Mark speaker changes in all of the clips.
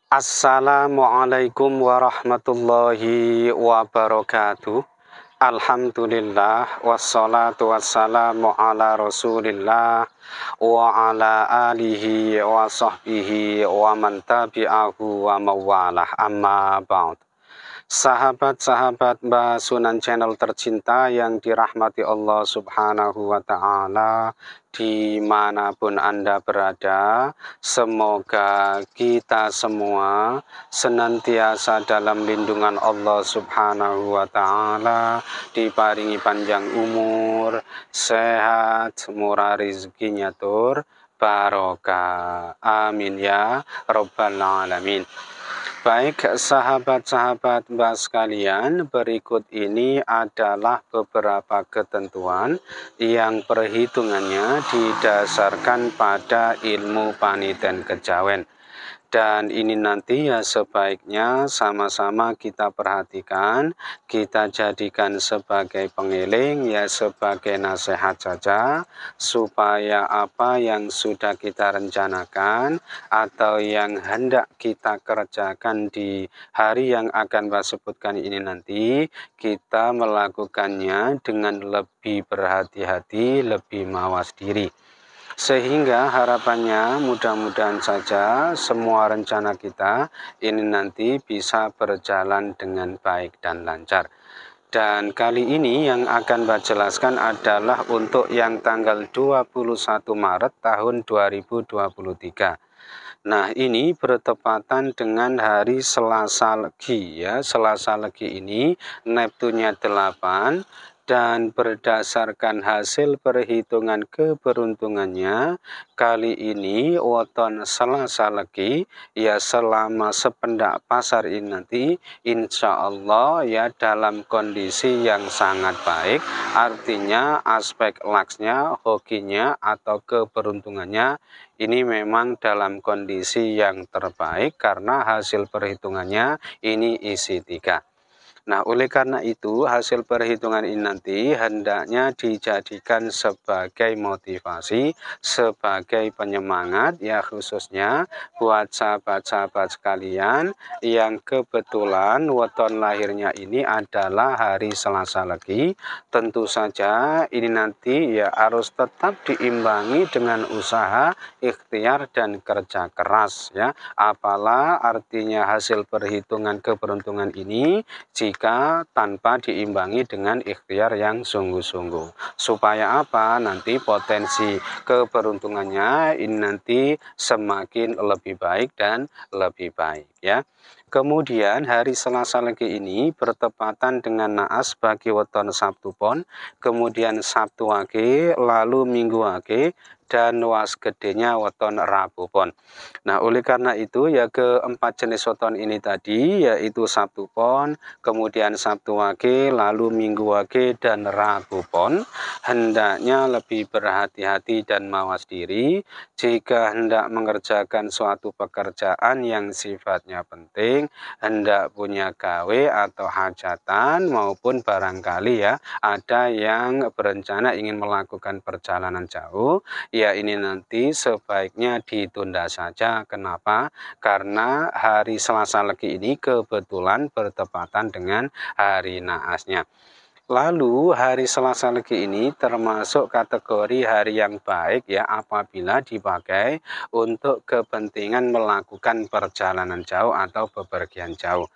Speaker 1: Assalamualaikum warahmatullahi wabarakatuh. Alhamdulillah wassalatu wassalamu ala Rasulillah wa ala alihi wa sahbihi wa man tabi'ahu wa mawalah, amma ba'd. Sahabat-sahabat Mbah Sunan Channel tercinta yang dirahmati Allah Subhanahu wa Ta'ala, dimanapun Anda berada, semoga kita semua senantiasa dalam lindungan Allah Subhanahu wa Ta'ala, diparingi panjang umur, sehat, murah rezekinya tur, barokah. Amin ya Rabbal Alamin. Baik sahabat-sahabat Mbah sekalian, berikut ini adalah beberapa ketentuan yang perhitungannya didasarkan pada ilmu paniten kejawen. Dan ini nanti ya sebaiknya sama-sama kita perhatikan, kita jadikan sebagai pengiling, ya sebagai nasihat saja, supaya apa yang sudah kita rencanakan atau yang hendak kita kerjakan di hari yang akan saya sebutkan ini nanti, kita melakukannya dengan lebih berhati-hati, lebih mawas diri. Sehingga harapannya mudah-mudahan saja semua rencana kita ini nanti bisa berjalan dengan baik dan lancar. Dan kali ini yang akan saya jelaskan adalah untuk yang tanggal 21 Maret tahun 2023. Nah, ini bertepatan dengan hari Selasa Legi ya. Selasa Legi ini Neptunnya 8. Dan berdasarkan hasil perhitungan keberuntungannya, kali ini weton Selasa Legi, ya selama sependak pasar ini nanti, insya Allah ya dalam kondisi yang sangat baik, artinya aspek laksnya, hokinya atau keberuntungannya, ini memang dalam kondisi yang terbaik karena hasil perhitungannya ini isi 3. Nah, oleh karena itu, hasil perhitungan ini nanti hendaknya dijadikan sebagai motivasi, sebagai penyemangat, ya khususnya buat sahabat-sahabat sekalian yang kebetulan weton lahirnya ini adalah hari Selasa Legi. Tentu saja ini nanti ya harus tetap diimbangi dengan usaha, ikhtiar, dan kerja keras ya. Apalah artinya hasil perhitungan keberuntungan ini jika tanpa diimbangi dengan ikhtiar yang sungguh-sungguh. Supaya apa? Nanti potensi keberuntungannya ini nanti semakin lebih baik dan lebih baik ya. Kemudian hari Selasa Legi ini bertepatan dengan naas bagi weton Sabtu Pon, kemudian Sabtu Wage, lalu Minggu Wage, dan was gedenya weton Rabu Pon. Nah, oleh karena itu ya keempat jenis weton ini tadi yaitu Sabtu Pon, kemudian Sabtu Wage, lalu Minggu Wage, dan Rabu Pon hendaknya lebih berhati-hati dan mawas diri jika hendak mengerjakan suatu pekerjaan yang sifatnya penting, hendak punya gawe atau hajatan maupun barangkali ya ada yang berencana ingin melakukan perjalanan jauh, ya ini nanti sebaiknya ditunda saja. Kenapa? Karena hari Selasa Legi ini kebetulan bertepatan dengan hari naasnya. Lalu hari Selasa Legi ini termasuk kategori hari yang baik ya apabila dipakai untuk kepentingan melakukan perjalanan jauh atau bepergian jauh.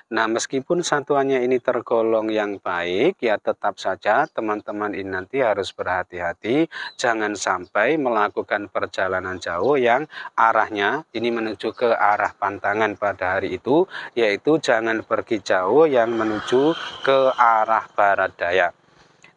Speaker 1: Nah, meskipun satuannya ini tergolong yang baik, ya tetap saja teman-teman ini nanti harus berhati-hati, jangan sampai melakukan perjalanan jauh yang arahnya ini menuju ke arah pantangan pada hari itu, yaitu jangan pergi jauh yang menuju ke arah barat daya.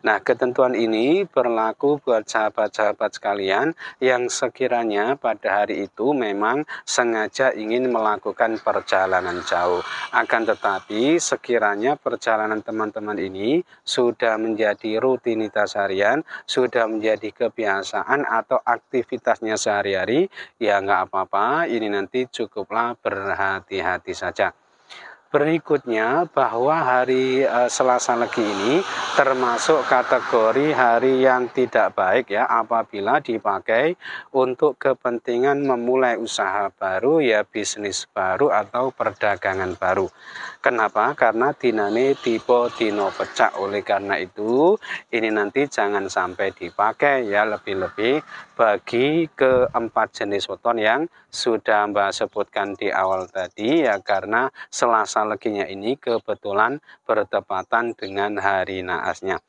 Speaker 1: Nah, ketentuan ini berlaku buat sahabat-sahabat sekalian yang sekiranya pada hari itu memang sengaja ingin melakukan perjalanan jauh. Akan tetapi sekiranya perjalanan teman-teman ini sudah menjadi rutinitas harian, sudah menjadi kebiasaan atau aktivitasnya sehari-hari, ya nggak apa-apa, ini nanti cukuplah berhati-hati saja. Berikutnya bahwa hari Selasa Legi ini termasuk kategori hari yang tidak baik ya apabila dipakai untuk kepentingan memulai usaha baru ya bisnis baru atau perdagangan baru. Kenapa? Karena dinane tipe dino pecah. Oleh karena itu ini nanti jangan sampai dipakai ya, lebih-lebih bagi keempat jenis weton yang sudah Mbak sebutkan di awal tadi ya, karena Selasa Leginya ini kebetulan bertepatan dengan hari naasnya.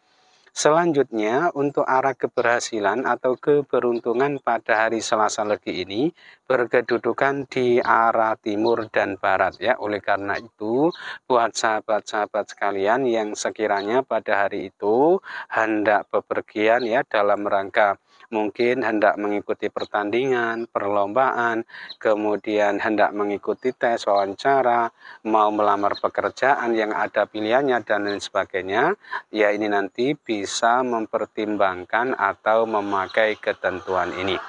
Speaker 1: Selanjutnya, untuk arah keberhasilan atau keberuntungan pada hari Selasa Legi ini berkedudukan di arah timur dan barat ya. Oleh karena itu, buat sahabat-sahabat sekalian yang sekiranya pada hari itu hendak bepergian ya dalam rangka mungkin hendak mengikuti pertandingan, perlombaan, kemudian hendak mengikuti tes wawancara, mau melamar pekerjaan yang ada pilihannya dan lain sebagainya, ya ini nanti bisa mempertimbangkan atau memakai ketentuan ini.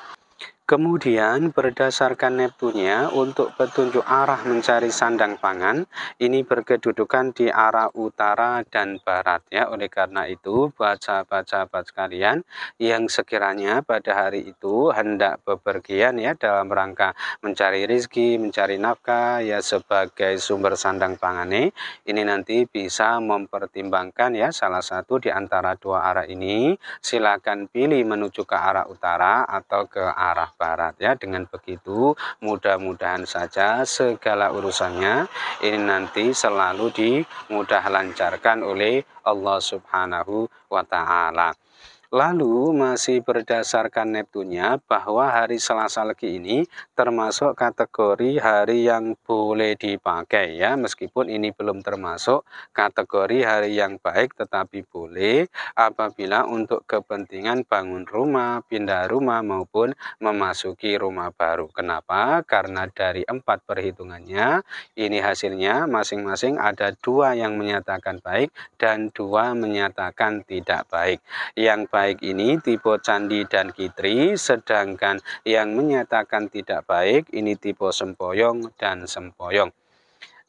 Speaker 1: Kemudian berdasarkan Neptunya untuk petunjuk arah mencari sandang pangan ini berkedudukan di arah utara dan barat ya. Oleh karena itu buat sahabat-sahabat sekalian yang sekiranya pada hari itu hendak bepergian ya dalam rangka mencari rezeki, mencari nafkah ya sebagai sumber sandang pangan ini nanti bisa mempertimbangkan ya salah satu di antara dua arah ini. Silakan pilih menuju ke arah utara atau ke arah barat ya. Dengan begitu mudah-mudahan saja segala urusannya ini nanti selalu dimudah lancarkan oleh Allah Subhanahu wa taala. Lalu masih berdasarkan Neptunya bahwa hari Selasa Legi ini termasuk kategori hari yang boleh dipakai ya, meskipun ini belum termasuk kategori hari yang baik tetapi boleh apabila untuk kepentingan bangun rumah, pindah rumah maupun memasuki rumah baru. Kenapa? Karena dari 4 perhitungannya ini hasilnya masing-masing ada 2 yang menyatakan baik dan 2 menyatakan tidak baik. Yang baik ini tipe candi dan kitri, sedangkan yang menyatakan tidak baik ini tipe sempoyong dan sempoyong.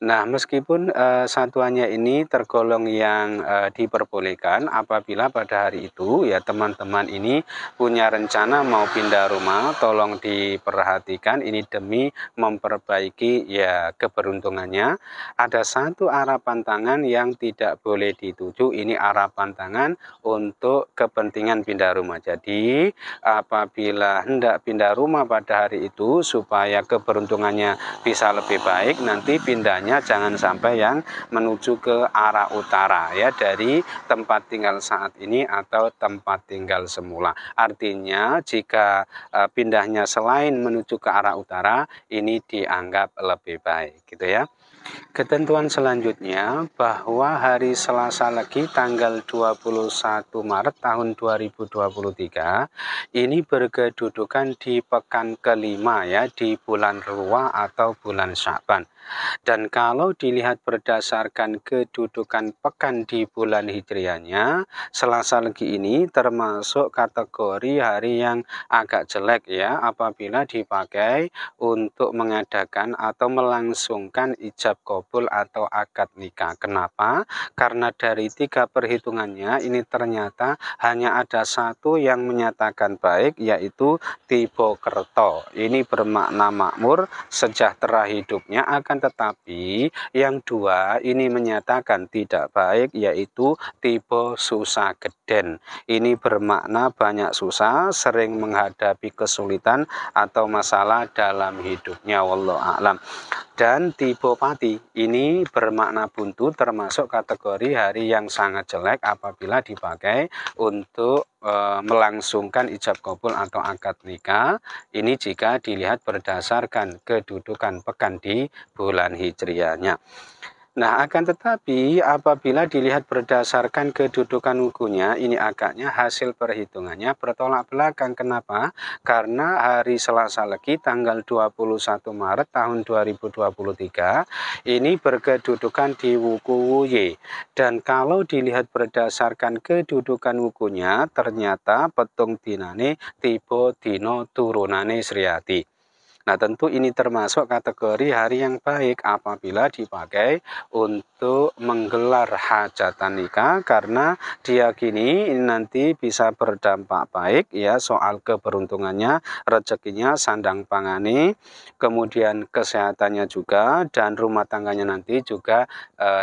Speaker 1: Nah, meskipun satuannya ini tergolong yang diperbolehkan apabila pada hari itu ya teman-teman ini punya rencana mau pindah rumah, tolong diperhatikan ini demi memperbaiki ya keberuntungannya. Ada satu arah pantangan yang tidak boleh dituju, ini arah pantangan untuk kepentingan pindah rumah. Jadi, apabila hendak pindah rumah pada hari itu supaya keberuntungannya bisa lebih baik, nanti pindahnya jangan sampai yang menuju ke arah utara ya dari tempat tinggal saat ini atau tempat tinggal semula. Artinya jika pindahnya selain menuju ke arah utara ini dianggap lebih baik gitu ya. Ketentuan selanjutnya bahwa hari Selasa Legi tanggal 21 Maret tahun 2023 ini berkedudukan di pekan kelima ya di bulan Ruwa atau bulan Sya'ban. Dan kalau dilihat berdasarkan kedudukan pekan di bulan Hijriahnya, Selasa Legi ini termasuk kategori hari yang agak jelek ya apabila dipakai untuk mengadakan atau melangsungkan ijab kabul atau akad nikah. Kenapa? Karena dari 3 perhitungannya ini ternyata hanya ada satu yang menyatakan baik yaitu tipe kerto. Ini bermakna makmur, sejahtera hidupnya, akan tetapi yang 2 ini menyatakan tidak baik yaitu tipe susah geden. Ini bermakna banyak susah, sering menghadapi kesulitan atau masalah dalam hidupnya, wallahu a'lam. Dan tipe pati ini bermakna buntu, termasuk kategori hari yang sangat jelek apabila dipakai untuk melangsungkan ijab kabul atau akad nikah. Ini jika dilihat berdasarkan kedudukan pekan di bulan Hijriahnya. Nah, akan tetapi apabila dilihat berdasarkan kedudukan wukunya, ini agaknya hasil perhitungannya bertolak belakang. Kenapa? Karena hari Selasa Legi tanggal 21 Maret tahun 2023 ini berkedudukan di wuku Wuye. Dan kalau dilihat berdasarkan kedudukan wukunya, ternyata petung dinane tipe dino turunane Sriati. Nah, tentu ini termasuk kategori hari yang baik apabila dipakai untuk menggelar hajatan nikah, karena diyakini ini nanti bisa berdampak baik ya soal keberuntungannya, rezekinya, sandang pangani, kemudian kesehatannya juga, dan rumah tangganya nanti juga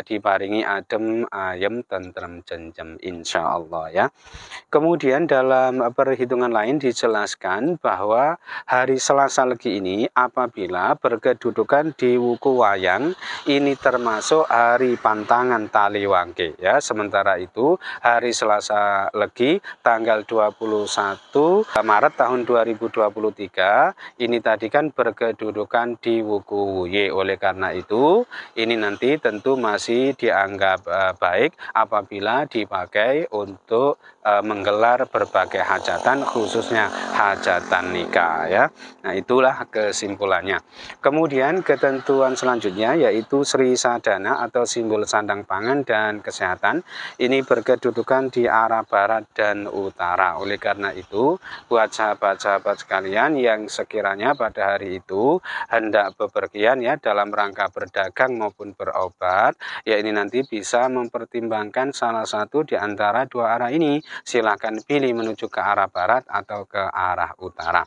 Speaker 1: diparingi adem, ayem, tentrem, jenjem, insya Allah ya. Kemudian dalam perhitungan lain dijelaskan bahwa hari Selasa Legi ini apabila berkedudukan di Wuku Wayang, ini termasuk hari pantangan Taliwangke ya. Sementara itu hari Selasa Legi tanggal 21 Maret tahun 2023 ini tadi kan berkedudukan di Wuku Wuye. Oleh karena itu ini nanti tentu masih dianggap baik apabila dipakai untuk menggelar berbagai hajatan, khususnya hajatan nikah ya. Nah, itulah kesimpulannya. Kemudian ketentuan selanjutnya yaitu Sri Sadana atau simbol sandang pangan dan kesehatan. Ini berkedudukan di arah barat dan utara. Oleh karena itu, buat sahabat-sahabat sekalian yang sekiranya pada hari itu hendak bepergian ya dalam rangka berdagang maupun berobat, ya ini nanti bisa mempertimbangkan salah satu di antara dua arah ini. Silakan pilih menuju ke arah barat atau ke arah utara.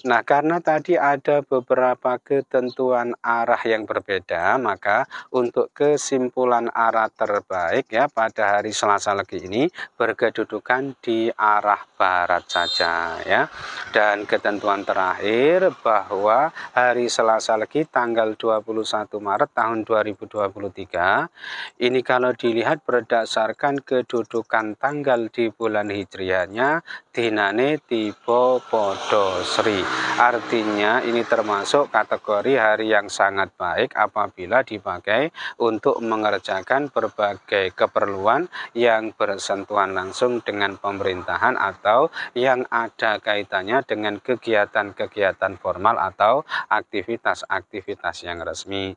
Speaker 1: Nah, karena tadi ada beberapa ketentuan arah yang berbeda, maka untuk kesimpulan arah terbaik ya pada hari Selasa Legi ini berkedudukan di arah barat saja ya. Dan ketentuan terakhir bahwa hari Selasa Legi tanggal 21 Maret tahun 2023 ini kalau dilihat berdasarkan kedudukan tanggal di bulan hijriahnya dinane tiba podo sri. Artinya ini termasuk kategori hari yang sangat baik apabila dipakai untuk mengerjakan berbagai keperluan yang bersentuhan langsung dengan pemerintahan atau yang ada kaitannya dengan kegiatan-kegiatan formal atau aktivitas-aktivitas yang resmi.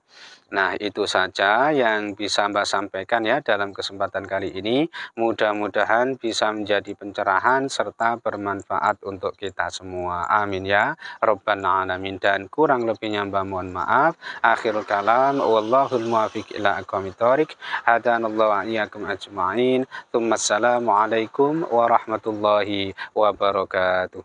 Speaker 1: Nah, itu saja yang bisa Mbak sampaikan ya dalam kesempatan kali ini. Mudah-mudahan bisa menjadi pencerahan serta bermanfaat untuk kita semua. Amin ya Rabbal Alamin. Dan kurang lebihnya Mbak mohon maaf. Akhirul kalam. Wallahul muwafiq ila aqwamit thoriq. Hadanallahu wa iyyakum ajma'in. Assalamualaikum warahmatullahi wabarakatuh.